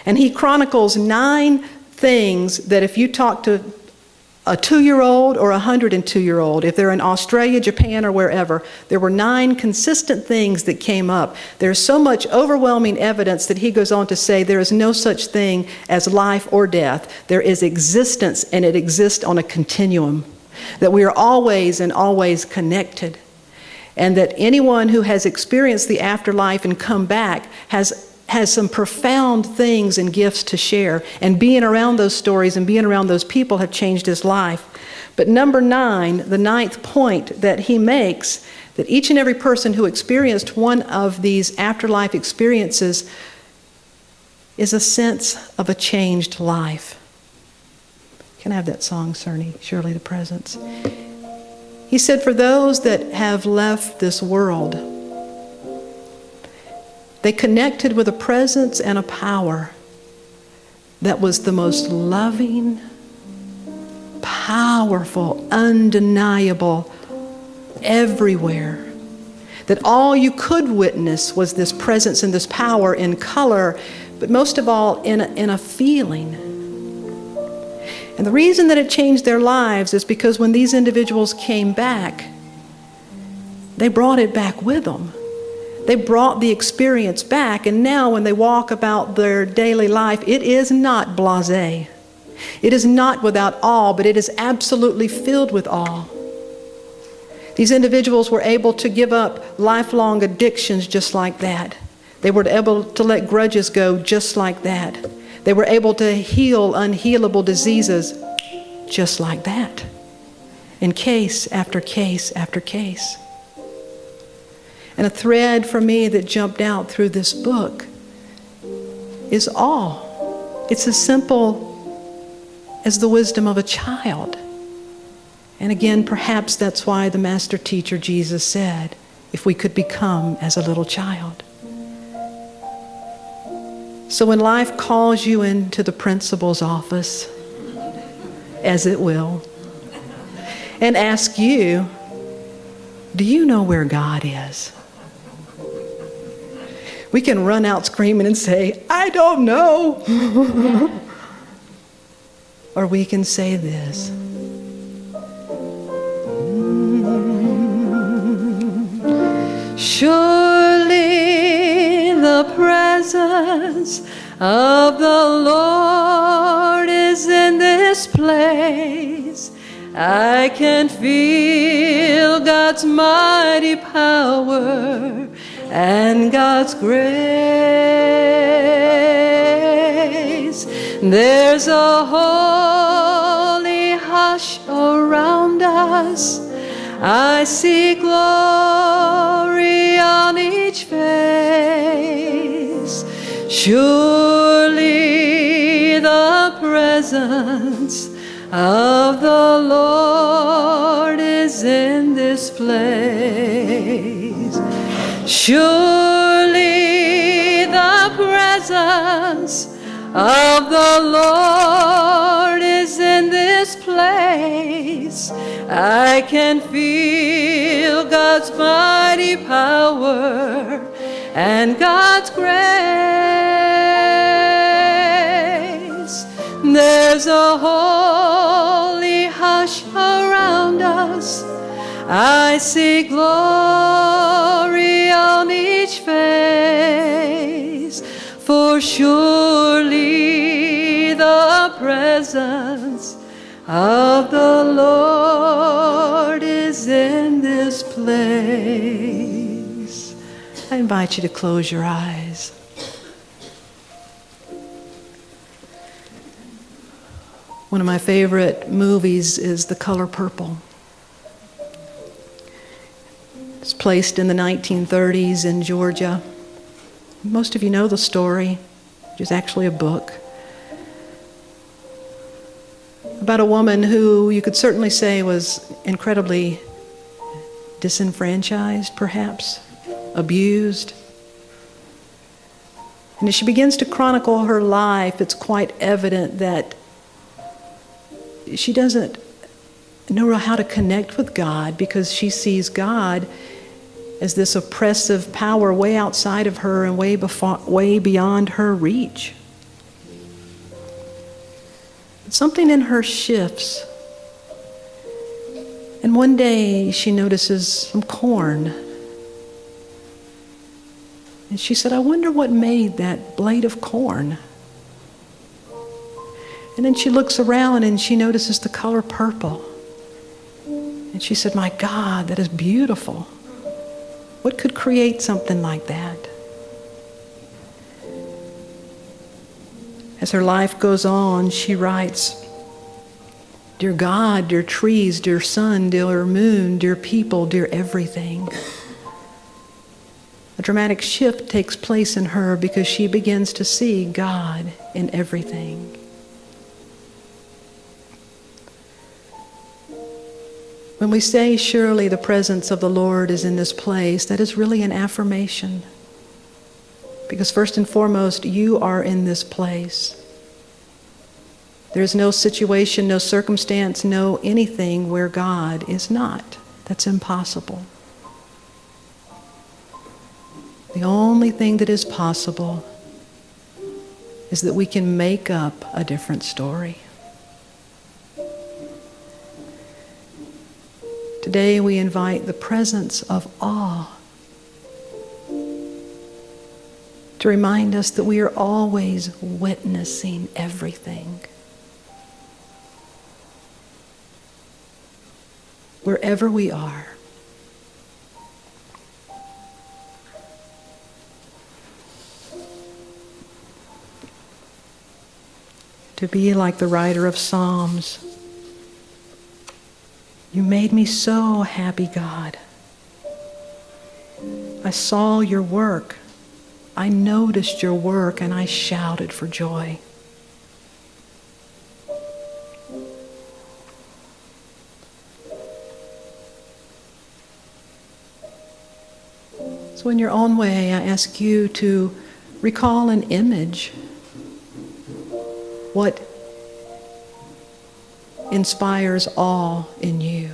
And he chronicles 9 things that if you talk to a 2-year-old or a 102-year-old, if they're in Australia, Japan, or wherever, there were 9 consistent things that came up. There's so much overwhelming evidence that he goes on to say there is no such thing as life or death. There is existence, and it exists on a continuum. That we are always and always connected. And that anyone who has experienced the afterlife and come back has some profound things and gifts to share. And being around those stories and being around those people have changed his life. But number 9, the 9th point that he makes, that each and every person who experienced one of these afterlife experiences is a sense of a changed life. Can I have that song, Cerny? Surely the Presence. He said, for those that have left this world, they connected with a presence and a power that was the most loving, powerful, undeniable, everywhere. That all you could witness was this presence and this power in color, but most of all in a feeling. And the reason that it changed their lives is because when these individuals came back, they brought it back with them. They brought the experience back, and now when they walk about their daily life, it is not blasé. It is not without awe, but it is absolutely filled with awe. These individuals were able to give up lifelong addictions just like that. They were able to let grudges go just like that. They were able to heal unhealable diseases just like that, in case after case after case. And a thread for me that jumped out through this book is awe. It's as simple as the wisdom of a child. And again, perhaps that's why the master teacher Jesus said, if we could become as a little child. So when life calls you into the principal's office, as it will, and asks you, do you know where God is? We can run out screaming and say, I don't know. Or we can say this. Surely the presence of the Lord is in this place. I can feel God's mighty power and God's grace. There's a holy hush around us. I see glory on each face. Surely the presence of the Lord is in this place. Surely the presence of the Lord is in this place. I can feel God's mighty power and God's grace. There's a holy hush around us. I see glory on each face. For surely the presence of the Lord is in this place. I invite you to close your eyes. One of my favorite movies is The Color Purple. It's placed in the 1930s in Georgia. Most of you know the story, which is actually a book, about a woman who you could certainly say was incredibly disenfranchised, perhaps, abused. And as she begins to chronicle her life, it's quite evident that she doesn't know how to connect with God because she sees God as this oppressive power way outside of her and way beyond her reach. Something in her shifts. And one day she notices some corn. And she said, I wonder what made that blade of corn. And then she looks around and she notices the color purple. And she said, my God, that is beautiful. What could create something like that? As her life goes on, she writes, Dear God, dear trees, dear sun, dear moon, dear people, dear everything. A dramatic shift takes place in her because she begins to see God in everything. When we say, surely the presence of the Lord is in this place, that is really an affirmation. Because first and foremost, you are in this place. There is no situation, no circumstance, no anything where God is not. That's impossible. The only thing that is possible is that we can make up a different story. Today we invite the presence of awe to remind us that we are always witnessing everything. Wherever we are. To be like the writer of Psalms. You made me so happy, God. I saw your work. I noticed your work and I shouted for joy. So in your own way, I ask you to recall an image. What inspires awe in you?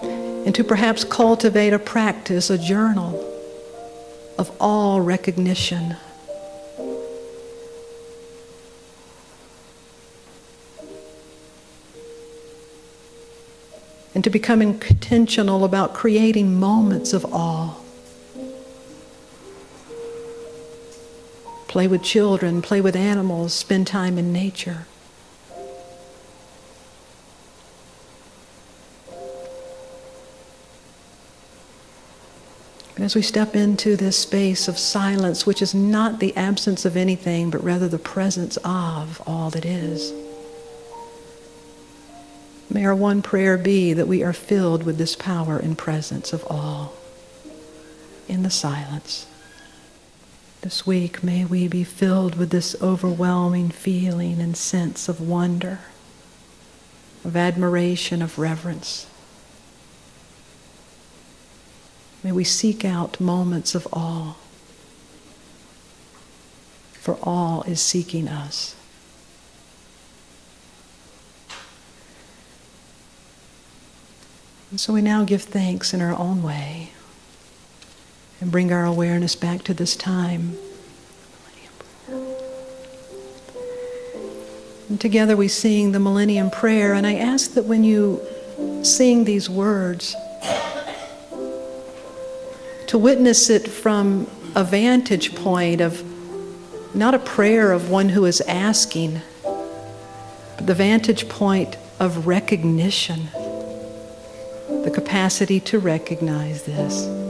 And to perhaps cultivate a practice, a journal of awe recognition. And to become intentional about creating moments of awe. Play with children, play with animals, spend time in nature. And as we step into this space of silence, which is not the absence of anything, but rather the presence of all that is, may our one prayer be that we are filled with this power and presence of awe in the silence. This week, may we be filled with this overwhelming feeling and sense of wonder, of admiration, of reverence. May we seek out moments of awe, for awe is seeking us. And so we now give thanks in our own way and bring our awareness back to this time. And together we sing the Millennium Prayer, and I ask that when you sing these words, to witness it from a vantage point of not a prayer of one who is asking, but the vantage point of recognition, the capacity to recognize this.